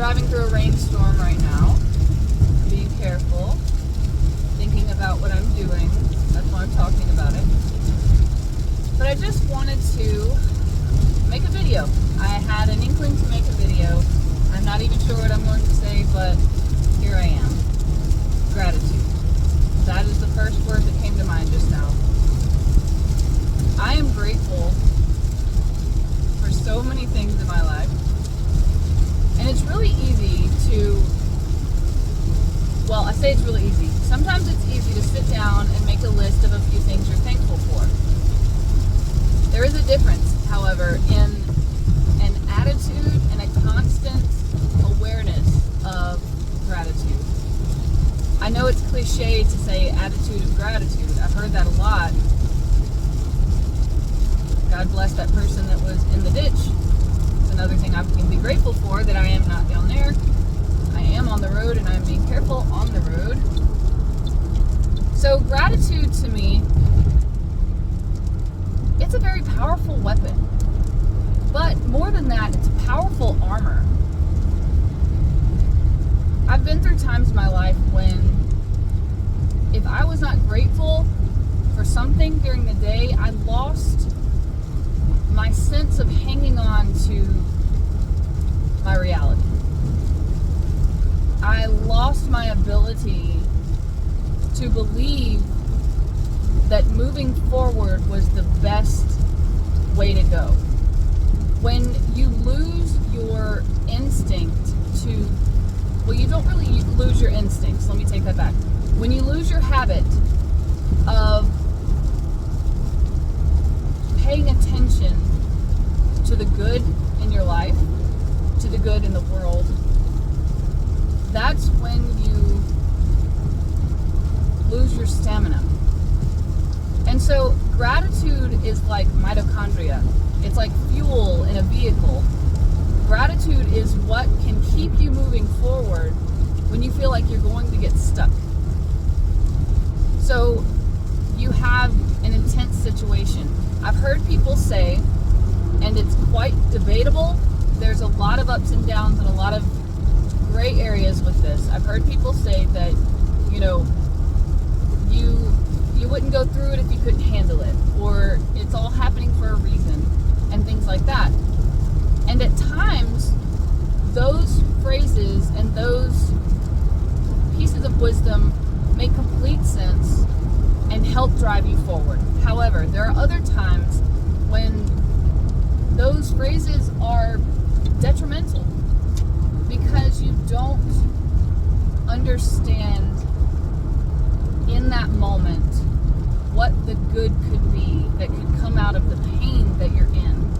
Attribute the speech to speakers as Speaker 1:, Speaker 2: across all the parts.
Speaker 1: driving through a rainstorm right now. Being careful. Thinking about what I'm doing. That's why I'm talking about it. But I just wanted to make a video. I had an inkling to make a video. I'm not even sure what I'm going to say, but here I am. Gratitude. That is the first word that came to mind just now. I am grateful for so many things in my life. And it's really easy to, well, I say it's really easy. Sometimes it's easy to sit down and make a list of a few things you're thankful for. There is a difference, however, in an attitude and a constant awareness of gratitude. I know it's cliche to say attitude of gratitude. I've heard that a lot. God bless that person that was in the ditch. It's another thing I can be grateful for, that I am not down there. I am on the road, and I'm being careful on the road. So gratitude to me, it's a very powerful weapon. But more than that, it's a powerful armor. I've been through times in my life when if I was not grateful for something during the day, I lost my sense of hanging on to my reality. I lost my ability to believe that moving forward was the best way to go. When you lose your instinct to, well, you don't really lose your instincts. Let me take that back. When you lose your habit of paying attention to the good in your life, to the good in the world, that's when you lose your stamina. And so gratitude is like mitochondria. It's like fuel in a vehicle. Gratitude is what can keep you moving forward when you feel like you're going to get stuck. So you have an intense situation. I've heard people say, and it's quite debatable, there's a lot of ups and downs and a lot of gray areas with this. I've heard people say that, you wouldn't go through it if you couldn't handle it, or it's all happening for a reason, and things like that. And at times, those phrases and those pieces of wisdom make complete sense and help drive you forward. However, there are other times when those phrases are detrimental because you don't understand in that moment what the good could be that could come out of the pain that you're in.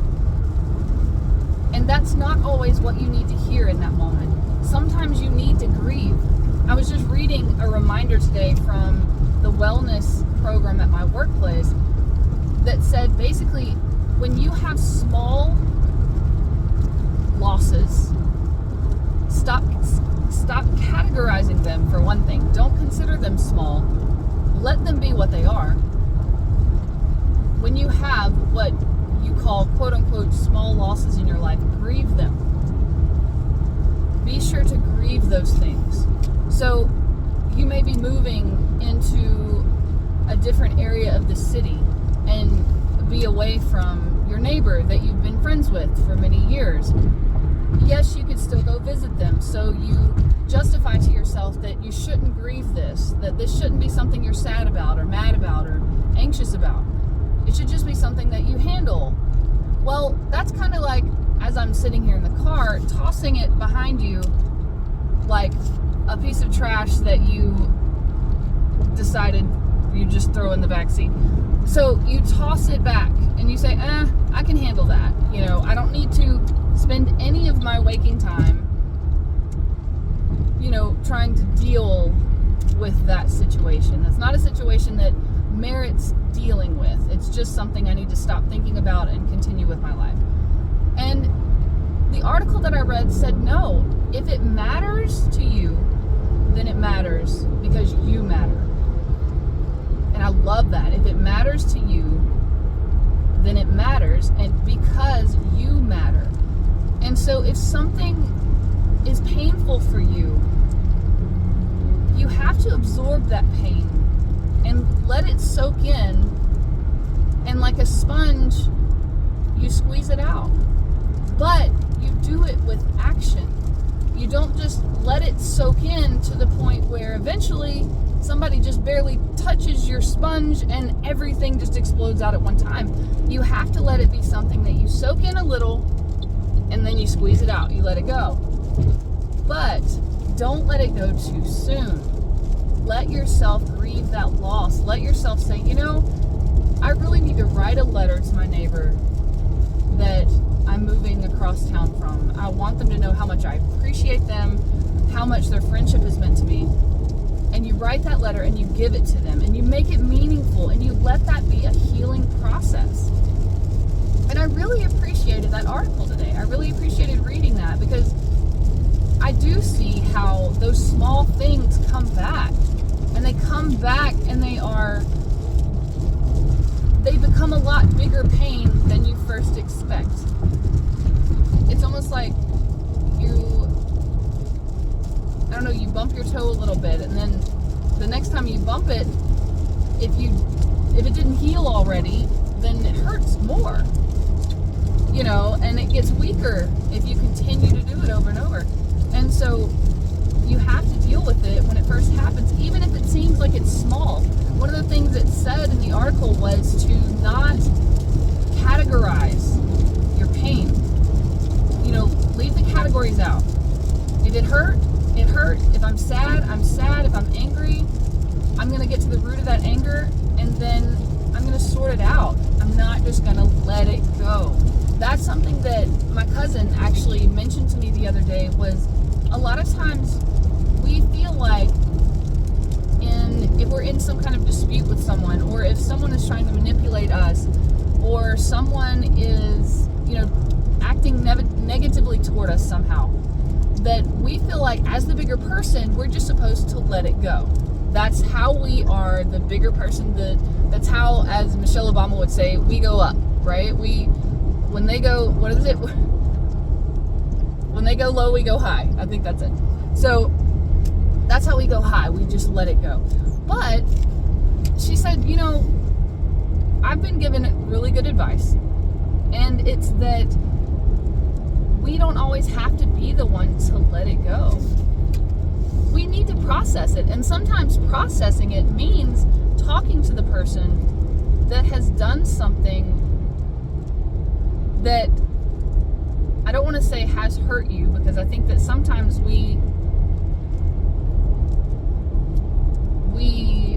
Speaker 1: And that's not always what you need to hear in that moment. Sometimes you need to grieve. I was just reading a reminder today from the wellness program at my workplace that said basically when you have small losses, stop categorizing them, for one thing. Don't consider them small. Let them be what they are. When you have what you call quote-unquote small losses in your life, grieve them. Be sure to grieve those things. So you may be moving into a different area of the city and be away from your neighbor that you've been friends with for many years. Yes, you could still go visit them, so you justify to yourself that you shouldn't grieve this, that this shouldn't be something you're sad about or mad about or anxious about. It should just be something that you handle. Well, that's kind of like, as I'm sitting here in the car, tossing it behind you like a piece of trash that you decided you just throw in the back seat. So you toss it back and you say, I can handle that. I don't need to spend any of my waking time, trying to deal with that situation. That's not a situation that merits dealing with. It's just something I need to stop thinking about and continue with my life. And the article that I read said, no, if it matters to you, then it matters because you matter. And I love that. If it matters to you, then it matters, and because you matter. And so if something is painful painful for you, you have to absorb that pain and let it soak in, and like a sponge, you squeeze it out. But you do it with action. You don't just let it soak in to the point where eventually somebody just barely touches your sponge and everything just explodes out at one time. You have to let it be something that you soak in a little and then you squeeze it out. You let it go. But don't let it go too soon. Let yourself grieve that loss. Let yourself say, I really need to write a letter to my neighbor that I'm moving across town from. I want them to know how much I appreciate them, how much their friendship has meant to me. And you write that letter and you give it to them and you make it meaningful and you let that be a healing process. And I really appreciated that article today. I really appreciated reading that because I do see how those small things come back. And they come back and they become a lot bigger pain than you first expect. It's almost like you bump your toe a little bit, and then the next time you bump it, if it didn't heal already, then it hurts more. And it gets weaker if you continue to do it over and over. And so you have to deal with it when it first happens, even if it seems like it's small. One of the things it said in the article was to not categorize your pain. Leave the categories out. If it hurt, it hurt. If I'm sad, I'm sad. If I'm angry, I'm going to get to the root of that anger, and then I'm going to sort it out. I'm not just going to let it go. That's something that my cousin actually mentioned to me the other day, was a lot of times we feel like if we're in some kind of dispute with someone, or if someone is trying to manipulate us, or someone is, acting negatively toward us somehow, that we feel like as the bigger person, we're just supposed to let it go. That's how we are the bigger person. That's how, as Michelle Obama would say, we go up, right? When they go, what is it? When they go low, we go high. I think that's it. So that's how we go high. We just let it go. But she said, I've been given really good advice. And it's that we don't always have to be the one to let it go. We need to process it. And sometimes processing it means talking to the person that has done something that, I don't want to say has hurt you, because I think that sometimes we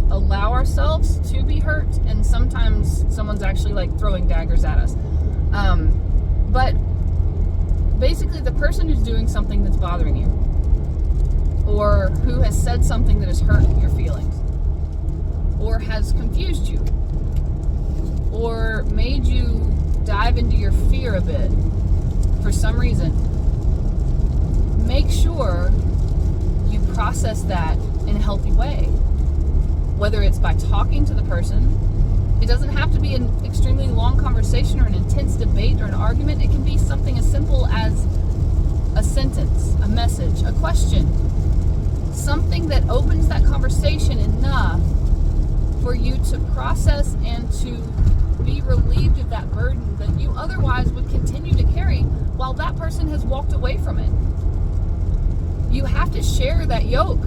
Speaker 1: allow ourselves to be hurt, and sometimes someone's actually like throwing daggers at us. But basically, the person who's doing something that's bothering you, or who has said something that has hurt your feelings, or has confused you, or made you dive into your fear a bit for some reason, make sure you process that in a healthy way. Whether it's by talking to the person, it doesn't have to be an extremely long conversation or an intense debate or an argument. It can be something as simple as a sentence, a message, a question, something that opens that conversation enough for you to process and to be relieved of that burden that you otherwise would continue to carry while that person has walked away from it. You have to share that yoke.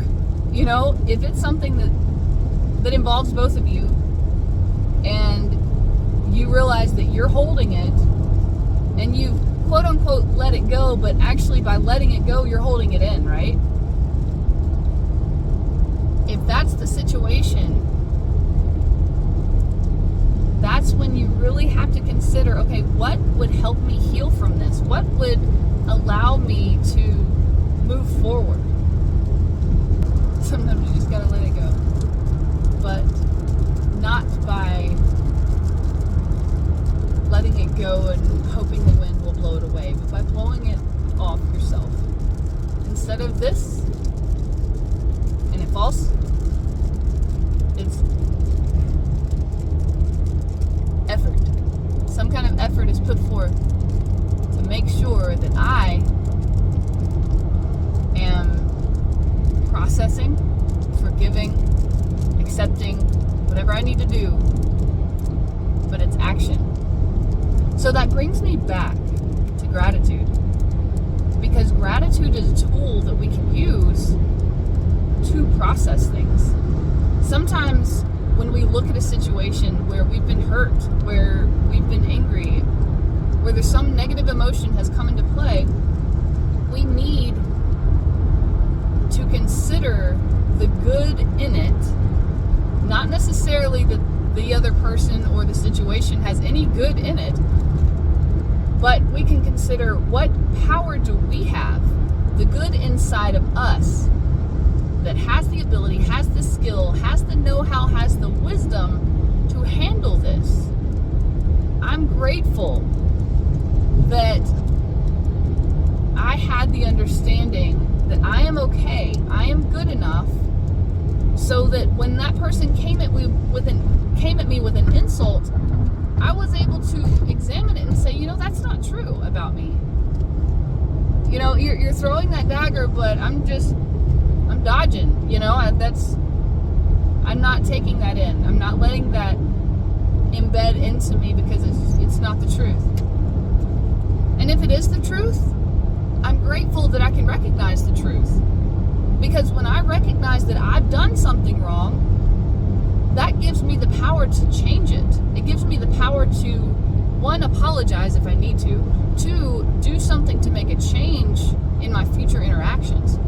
Speaker 1: If it's something that involves both of you, and you realize that you're holding it, and you quote unquote let it go, but actually by letting it go, you're holding it in, right? If that's the situation, that's when you really have to consider, okay, what would help me heal from this? What would allow me to move forward? Sometimes you just gotta let it go. But not by letting it go and hoping the wind will blow it away, but by blowing it off yourself. Instead of this, and it falls, it's effort. Some kind of effort is put forth to make sure that I am I need to do, but it's action. So that brings me back to gratitude, because gratitude is a tool that we can use to process things. Sometimes when we look at a situation where we've been hurt, where we've been angry, where there's some negative emotion has come into play, we need to consider the good in it, not necessarily that the other person or the situation has any good in it, but we can consider what power do we have, the good inside of us that has the ability, has the skill, has the know-how, has the wisdom to handle this. I'm grateful that I had the understanding that I am okay, I am good enough, so that when that person came at me with an insult, I was able to examine it and say, that's not true about me. You're throwing that dagger, but I'm dodging. I'm not taking that in. I'm not letting that embed into me because it's not the truth. And if it is the truth, I'm grateful that I can recognize the truth. Because when I recognize that I've done something wrong, that gives me the power to change it. It gives me the power to, one, apologize if I need to, two, do something to make a change in my future interactions.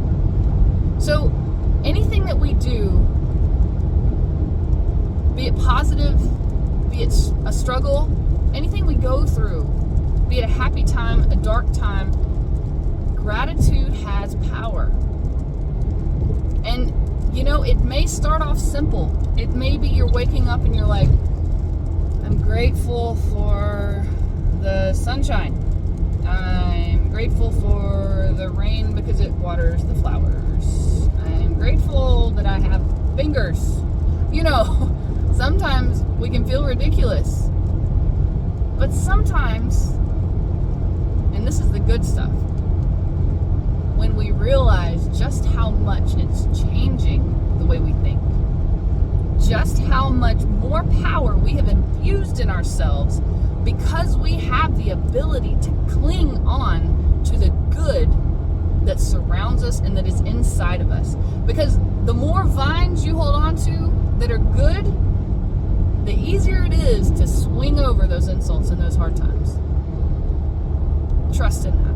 Speaker 1: So anything that we do, be it positive, be it a struggle, anything we go through, be it a happy time, a dark time, gratitude has power. And it may start off simple. It may be you're waking up and you're like, I'm grateful for the sunshine. I'm grateful for the rain because it waters the flowers. I'm grateful that I have fingers. Sometimes we can feel ridiculous. But sometimes, and this is the good stuff, when we realize just how much it's changing the way we think, just how much more power we have infused in ourselves because we have the ability to cling on to the good that surrounds us and that is inside of us. Because the more vines you hold on to that are good, the easier it is to swing over those insults and those hard times. Trust in that.